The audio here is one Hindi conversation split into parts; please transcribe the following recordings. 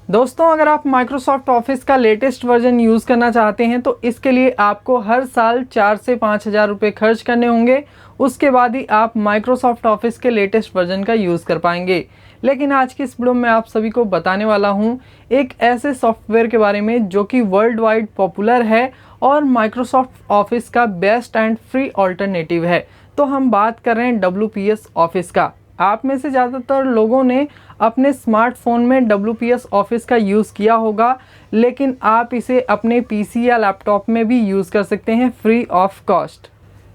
दोस्तों, अगर आप माइक्रोसॉफ्ट ऑफिस का लेटेस्ट वर्जन यूज़ करना चाहते हैं तो इसके लिए आपको हर साल 4 से 5,000 रुपये खर्च करने होंगे। उसके बाद ही आप माइक्रोसॉफ्ट ऑफिस के लेटेस्ट वर्जन का यूज़ कर पाएंगे। लेकिन आज की इस वीडियो में आप सभी को बताने वाला हूं एक ऐसे सॉफ्टवेयर के बारे में जो कि वर्ल्ड वाइड पॉपुलर है और माइक्रोसॉफ्ट ऑफिस का बेस्ट एंड फ्री ऑल्टरनेटिव है। तो हम बात कर रहे हैं WPS ऑफिस का। आप में से ज़्यादातर लोगों ने अपने स्मार्टफोन में WPS ऑफिस का यूज़ किया होगा, लेकिन आप इसे अपने PC या लैपटॉप में भी यूज़ कर सकते हैं free of cost.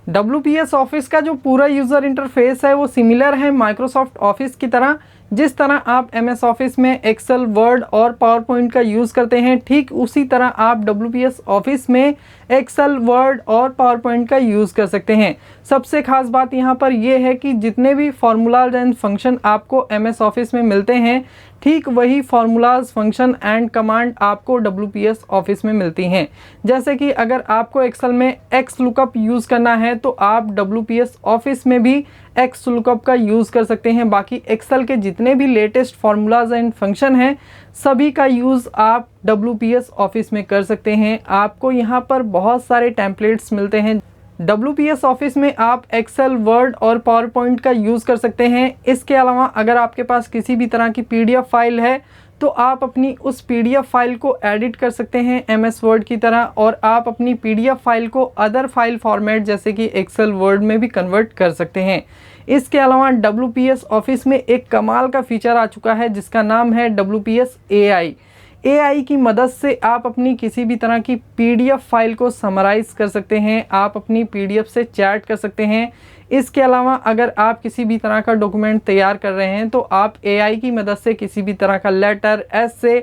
WPS office का जो पूरा यूज़र इंटरफेस है वो सिमिलर है माइक्रोसॉफ्ट ऑफिस की तरह। जिस तरह आप MS ऑफिस में एक्सेल, वर्ड और पावर पॉइंट का यूज़ करते हैं, ठीक उसी तरह आप WPS ऑफिस में एक्सेल, वर्ड और पावर पॉइंट का यूज़ कर सकते हैं। सबसे खास बात यहाँ पर यह है कि जितने भी फार्मूलाज एंड फंक्शन आपको MS ऑफिस में मिलते हैं, ठीक वही फार्मूलाज, फंक्शन एंड कमांड आपको WPS ऑफिस में मिलती हैं। जैसे कि अगर आपको एक्सेल में एक्स लुकअप यूज़ करना है तो आप WPS ऑफिस में भी एक्स लुकअप का यूज़ कर सकते हैं। बाकी एक्सेल के जितने भी लेटेस्ट फार्मूलाज एंड फंक्शन हैं, सभी का यूज़ आप WPS ऑफिस में कर सकते हैं। आपको यहाँ पर बहुत सारे टेम्पलेट्स मिलते हैं। WPS ऑफिस में आप एक्सेल, वर्ड और पावर पॉइंट का यूज़ कर सकते हैं। इसके अलावा अगर आपके पास किसी भी तरह की PDF फाइल है तो आप अपनी उस PDF फाइल को एडिट कर सकते हैं MS वर्ड की तरह, और आप अपनी PDF फाइल को अदर फाइल फॉर्मेट जैसे कि एक्सेल, वर्ड में भी कन्वर्ट कर सकते हैं। इसके अलावा WPS ऑफिस में एक कमाल का फीचर आ चुका है जिसका नाम है WPS AI की मदद से आप अपनी किसी भी तरह की PDF फाइल को समराइज़ कर सकते हैं। आप अपनी PDF से चैट कर सकते हैं। इसके अलावा अगर आप किसी भी तरह का डॉक्यूमेंट तैयार कर रहे हैं तो आप AI की मदद से किसी भी तरह का लेटर, एसे,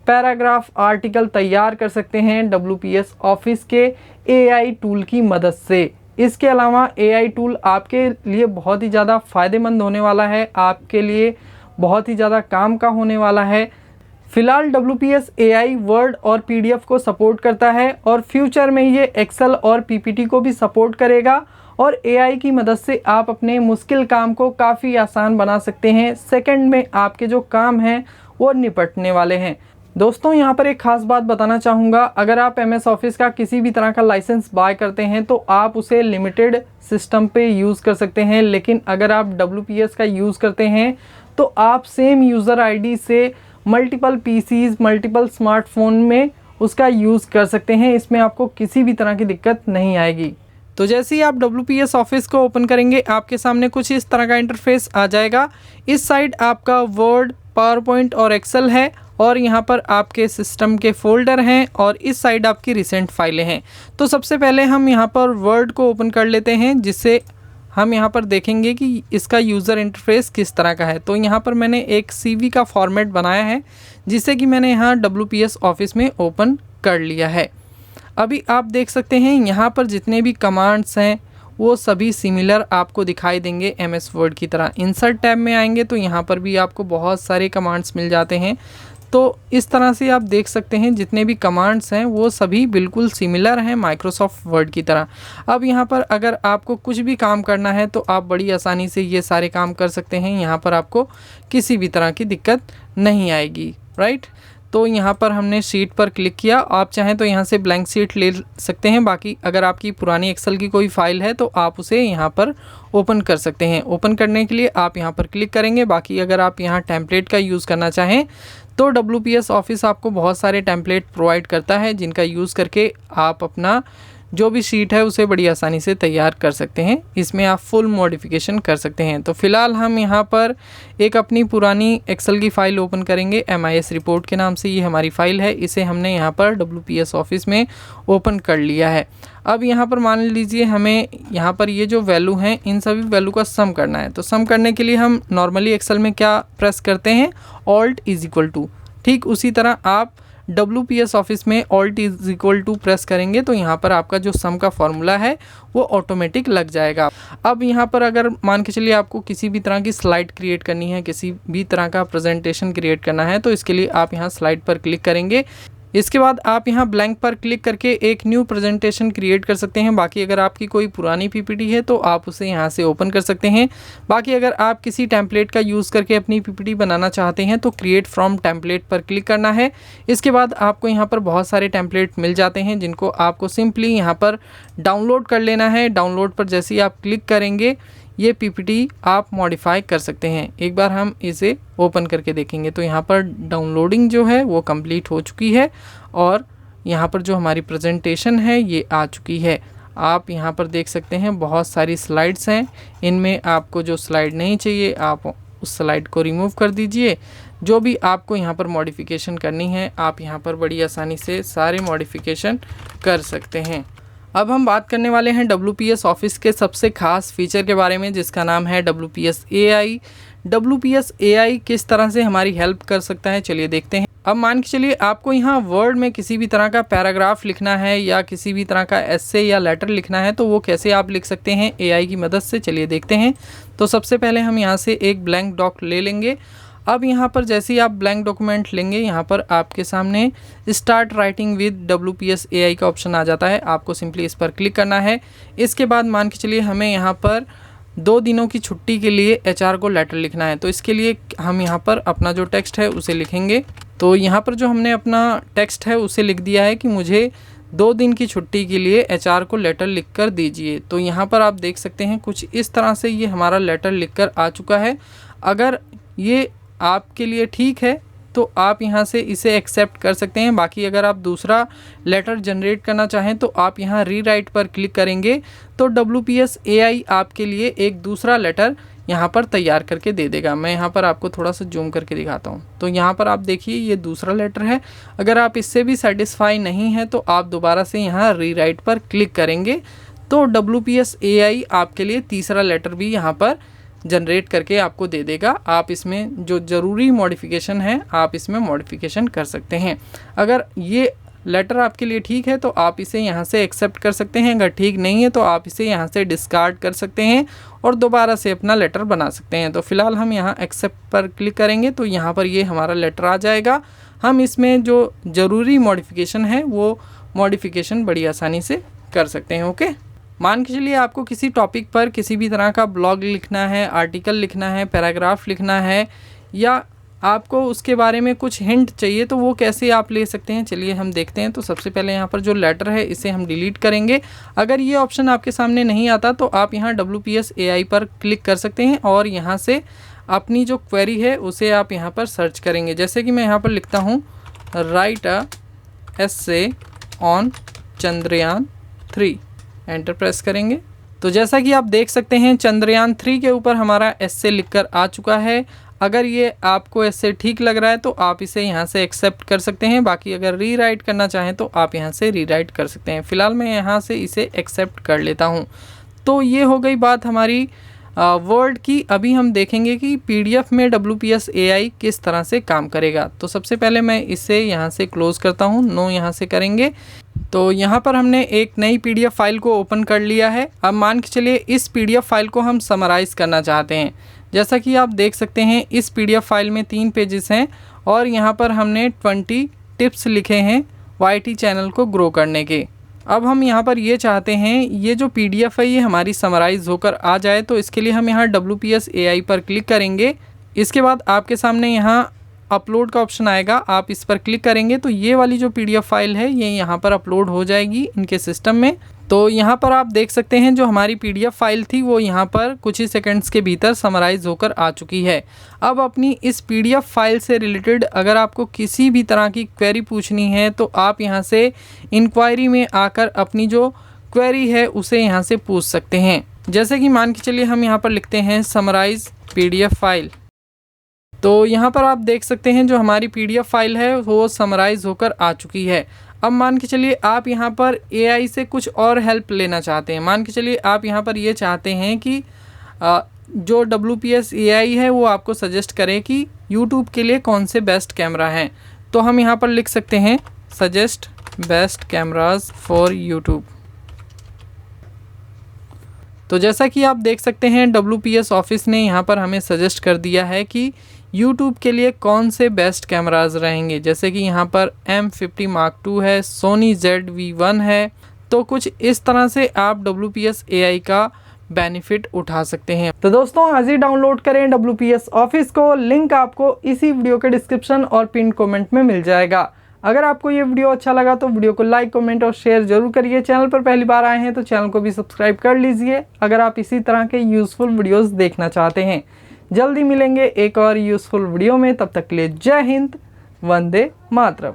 पैराग्राफ, आर्टिकल तैयार कर सकते हैं WPS ऑफिस के AI टूल की मदद से। इसके अलावा AI टूल आपके लिए बहुत ही ज़्यादा फ़ायदेमंद होने वाला है, आपके लिए बहुत ही ज़्यादा काम का होने वाला है। फिलहाल WPS AI वर्ड और PDF को सपोर्ट करता है और फ्यूचर में ये एक्सेल और PPT को भी सपोर्ट करेगा, और AI की मदद से आप अपने मुश्किल काम को काफ़ी आसान बना सकते हैं। सेकंड में आपके जो काम हैं वो निपटने वाले हैं। दोस्तों, यहाँ पर एक ख़ास बात बताना चाहूँगा, अगर आप MS ऑफिस का किसी भी तरह का लाइसेंस बाय करते हैं तो आप उसे लिमिटेड सिस्टम पे यूज़ कर सकते हैं, लेकिन अगर आप WPS का यूज़ करते हैं तो आप सेम यूज़र ID से मल्टीपल PCs, मल्टीपल स्मार्टफोन में उसका यूज़ कर सकते हैं। इसमें आपको किसी भी तरह की दिक्कत नहीं आएगी। तो जैसे ही आप WPS ऑफिस को ओपन करेंगे, आपके सामने कुछ इस तरह का इंटरफेस आ जाएगा। इस साइड आपका वर्ड, पावर पॉइंट और एक्सेल है, और यहाँ पर आपके सिस्टम के फोल्डर हैं, और इस साइड आपकी रिसेंट फाइलें हैं। तो सबसे पहले हम यहाँ पर वर्ड को ओपन कर लेते हैं, जिससे हम यहाँ पर देखेंगे कि इसका यूज़र इंटरफेस किस तरह का है। तो यहाँ पर मैंने एक CV का फॉर्मेट बनाया है, जिसे कि मैंने यहाँ WPS ऑफिस में ओपन कर लिया है। अभी आप देख सकते हैं यहाँ पर जितने भी कमांड्स हैं वो सभी सिमिलर आपको दिखाई देंगे MS वर्ड की तरह। इंसर्ट टैब में आएंगे तो यहाँ पर भी आपको बहुत सारे कमांड्स मिल जाते हैं। तो इस तरह से आप देख सकते हैं जितने भी कमांड्स हैं वो सभी बिल्कुल सिमिलर हैं माइक्रोसॉफ्ट वर्ड की तरह। अब यहाँ पर अगर आपको कुछ भी काम करना है तो आप बड़ी आसानी से ये सारे काम कर सकते हैं। यहाँ पर आपको किसी भी तरह की दिक्कत नहीं आएगी, राइट। तो यहाँ पर हमने शीट पर क्लिक किया। आप चाहें तो यहाँ से ब्लैंक शीट ले सकते हैं। बाकी अगर आपकी पुरानी एक्सेल की कोई फाइल है तो आप उसे यहाँ पर ओपन कर सकते हैं। ओपन करने के लिए आप यहाँ पर क्लिक करेंगे। बाकी अगर आप यहाँ टेम्पलेट का यूज़ करना चाहें तो WPS ऑफिस आपको बहुत सारे टेम्पलेट प्रोवाइड करता है, जिनका यूज़ करके आप अपना जो भी शीट है उसे बड़ी आसानी से तैयार कर सकते हैं। इसमें आप फुल मॉडिफिकेशन कर सकते हैं। तो फिलहाल हम यहाँ पर एक अपनी पुरानी एक्सेल की फ़ाइल ओपन करेंगे। MIS रिपोर्ट के नाम से ये हमारी फ़ाइल है। इसे हमने यहाँ पर WPS ऑफिस में ओपन कर लिया है। अब यहाँ पर मान लीजिए हमें यहाँ पर ये जो वैल्यू हैं इन सभी वैल्यू का सम करना है। तो सम करने के लिए हम नॉर्मली एक्सेल में क्या प्रेस करते हैं, Alt=। ठीक उसी तरह आप WPS ऑफिस में Alt=, प्रेस करेंगे तो यहाँ पर आपका जो सम का फॉर्मूला है वो ऑटोमेटिक लग जाएगा। अब यहाँ पर अगर मान के चलिए आपको किसी भी तरह की स्लाइड क्रिएट करनी है, किसी भी तरह का प्रेजेंटेशन क्रिएट करना है, तो इसके लिए आप यहाँ स्लाइड पर क्लिक करेंगे। इसके बाद आप यहाँ ब्लैंक पर क्लिक करके एक न्यू प्रेजेंटेशन क्रिएट कर सकते हैं। बाकी अगर आपकी कोई पुरानी पीपीटी है तो आप उसे यहाँ से ओपन कर सकते हैं। बाकी अगर आप किसी टेम्पलेट का यूज़ करके अपनी पीपीटी बनाना चाहते हैं तो क्रिएट फ्रॉम टेम्पलेट पर क्लिक करना है। इसके बाद आपको यहाँ पर बहुत सारे टेम्पलेट मिल जाते हैं जिनको आपको सिंपली यहाँ पर डाउनलोड कर लेना है। डाउनलोड पर जैसे ही आप क्लिक करेंगे ये पीपीटी आप मॉडिफाई कर सकते हैं। एक बार हम इसे ओपन करके देखेंगे तो यहाँ पर डाउनलोडिंग जो है वो कंप्लीट हो चुकी है और यहाँ पर जो हमारी प्रेजेंटेशन है ये आ चुकी है। आप यहाँ पर देख सकते हैं बहुत सारी स्लाइड्स हैं। इनमें आपको जो स्लाइड नहीं चाहिए आप उस स्लाइड को रिमूव कर दीजिए। जो भी आपको यहाँ पर मॉडिफिकेशन करनी है आप यहाँ पर बड़ी आसानी से सारे मॉडिफिकेशन कर सकते हैं। अब हम बात करने वाले हैं WPS ऑफिस के सबसे खास फीचर के बारे में जिसका नाम है WPS AI। WPS AI किस तरह से हमारी हेल्प कर सकता है चलिए देखते हैं। अब मान के चलिए आपको यहाँ वर्ड में किसी भी तरह का पैराग्राफ लिखना है या किसी भी तरह का एस्से या लेटर लिखना है तो वो कैसे आप लिख सकते हैं AI की मदद से, चलिए देखते हैं। तो सबसे पहले हम यहाँ से एक ब्लैंक डॉक ले लेंगे। अब यहाँ पर जैसे ही आप ब्लैंक डॉक्यूमेंट लेंगे यहाँ पर आपके सामने start writing with WPS AI का ऑप्शन आ जाता है। आपको सिंपली इस पर क्लिक करना है। इसके बाद मान के चलिए हमें यहाँ पर 2 दिनों की छुट्टी के लिए HR को लेटर लिखना है। तो इसके लिए हम यहाँ पर अपना जो टेक्स्ट है उसे लिखेंगे। तो यहाँ पर जो हमने अपना टेक्स्ट है उसे लिख दिया है कि मुझे 2 दिन की छुट्टी के लिए HR को लेटर लिख कर दीजिए। तो यहाँ पर आप देख सकते हैं कुछ इस तरह से ये हमारा लेटर लिख कर आ चुका है। अगर ये आपके लिए ठीक है तो आप यहाँ से इसे एक्सेप्ट कर सकते हैं। बाकी अगर आप दूसरा लेटर जनरेट करना चाहें तो आप यहाँ रीराइट पर क्लिक करेंगे तो WPS AI आपके लिए एक दूसरा लेटर यहाँ पर तैयार करके दे देगा। मैं यहाँ पर आपको थोड़ा सा जूम करके दिखाता हूँ। तो यहाँ पर आप देखिए ये दूसरा लेटर है। अगर आप इससे भी सेटिस्फाई नहीं है तो आप दोबारा से यहाँ रीराइट पर क्लिक करेंगे तो WPS AI आपके लिए तीसरा लेटर भी यहाँ पर जनरेट करके आपको दे देगा। आप इसमें जो ज़रूरी मॉडिफिकेशन है आप इसमें मॉडिफिकेशन कर सकते हैं। अगर ये लेटर आपके लिए ठीक है तो आप इसे यहाँ से एक्सेप्ट कर सकते हैं। अगर ठीक नहीं है तो आप इसे यहाँ से डिस्कार्ड कर सकते हैं और दोबारा से अपना लेटर बना सकते हैं। तो फिलहाल हम यहाँ एक्सेप्ट पर क्लिक करेंगे तो यहाँ पर ये हमारा लेटर आ जाएगा। हम इसमें जो ज़रूरी मॉडिफिकेशन है वो मॉडिफिकेशन बड़ी आसानी से कर सकते हैं। ओके, मान के चलिए आपको किसी टॉपिक पर किसी भी तरह का ब्लॉग लिखना है, आर्टिकल लिखना है, पैराग्राफ लिखना है या आपको उसके बारे में कुछ हिंट चाहिए तो वो कैसे आप ले सकते हैं चलिए हम देखते हैं। तो सबसे पहले यहाँ पर जो लेटर है इसे हम डिलीट करेंगे। अगर ये ऑप्शन आपके सामने नहीं आता तो आप यहाँ WPS AI पर क्लिक कर सकते हैं और यहाँ से अपनी जो क्वेरी है उसे आप यहाँ पर सर्च करेंगे। जैसे कि मैं यहाँ पर लिखता हूँ right a essay on Chandrayaan 3, enter press करेंगे। तो जैसा कि आप देख सकते हैं चंद्रयान 3 के ऊपर हमारा एस्से लिखकर आ चुका है। अगर ये आपको एस्से ठीक लग रहा है तो आप इसे यहाँ से एक्सेप्ट कर सकते हैं। बाकी अगर रीराइट करना चाहें तो आप यहाँ से रीराइट कर सकते हैं। फ़िलहाल मैं यहाँ से इसे एक्सेप्ट कर लेता हूँ। तो ये हो गई बात हमारी वर्ड की। अभी हम देखेंगे कि PDF में WPS AI किस तरह से काम करेगा। तो सबसे पहले मैं इसे यहाँ से क्लोज़ करता हूँ, नो यहाँ से करेंगे। तो यहाँ पर हमने एक नई PDF फाइल को ओपन कर लिया है। अब मान के चलिए इस PDF फाइल को हम समराइज़ करना चाहते हैं। जैसा कि आप देख सकते हैं इस PDF फाइल में 3 पेजेस हैं और यहाँ पर हमने 20 टिप्स लिखे हैं YT चैनल को ग्रो करने के। अब हम यहाँ पर ये चाहते हैं ये जो PDF है ये हमारी समराइज़ होकर आ जाए। तो इसके लिए हम यहाँ WPS AI पर क्लिक करेंगे। इसके बाद आपके सामने यहाँ अपलोड का ऑप्शन आएगा, आप इस पर क्लिक करेंगे तो ये वाली जो PDF फाइल है ये यहाँ पर अपलोड हो जाएगी इनके सिस्टम में। तो यहाँ पर आप देख सकते हैं जो हमारी PDF फाइल थी वो यहाँ पर कुछ ही सेकंड्स के भीतर समराइज़ होकर आ चुकी है। अब अपनी इस PDF फाइल से रिलेटेड अगर आपको किसी भी तरह की क्वेरी पूछनी है तो आप यहाँ से इंक्वायरी में आकर अपनी जो क्वेरी है उसे यहाँ से पूछ सकते हैं। जैसे कि मान के चलिए हम यहाँ पर लिखते हैं समराइज़ PDF फाइल। तो यहाँ पर आप देख सकते हैं जो हमारी PDF फाइल है वो समराइज़ होकर आ चुकी है। अब मान के चलिए आप यहाँ पर AI से कुछ और हेल्प लेना चाहते हैं। मान के चलिए आप यहाँ पर ये चाहते हैं कि जो WPS AI है वो आपको सजेस्ट करे कि YouTube के लिए कौन से बेस्ट कैमरा हैं। तो हम यहाँ पर लिख सकते हैं suggest best cameras for YouTube। तो जैसा कि आप देख सकते हैं WPS ऑफिस ने यहाँ पर हमें सजेस्ट कर दिया है कि यूट्यूब के लिए कौन से बेस्ट कैमराज रहेंगे, जैसे कि यहाँ पर M50 Mark II है, सोनी ZV-1 है। तो कुछ इस तरह से आप WPS AI का बेनिफिट उठा सकते हैं। तो दोस्तों आज ही डाउनलोड करें WPS ऑफिस को, लिंक आपको इसी वीडियो के डिस्क्रिप्शन और पिन कमेंट में मिल जाएगा। अगर आपको ये वीडियो अच्छा लगा तो वीडियो को लाइक, कमेंट और शेयर जरूर करिए। चैनल पर पहली बार आए हैं तो चैनल को भी सब्सक्राइब कर लीजिए अगर आप इसी तरह के यूज़फुल वीडियोस देखना चाहते हैं। जल्दी मिलेंगे एक और यूज़फुल वीडियो में, तब तक के लिए जय हिंद, वंदे मातरम।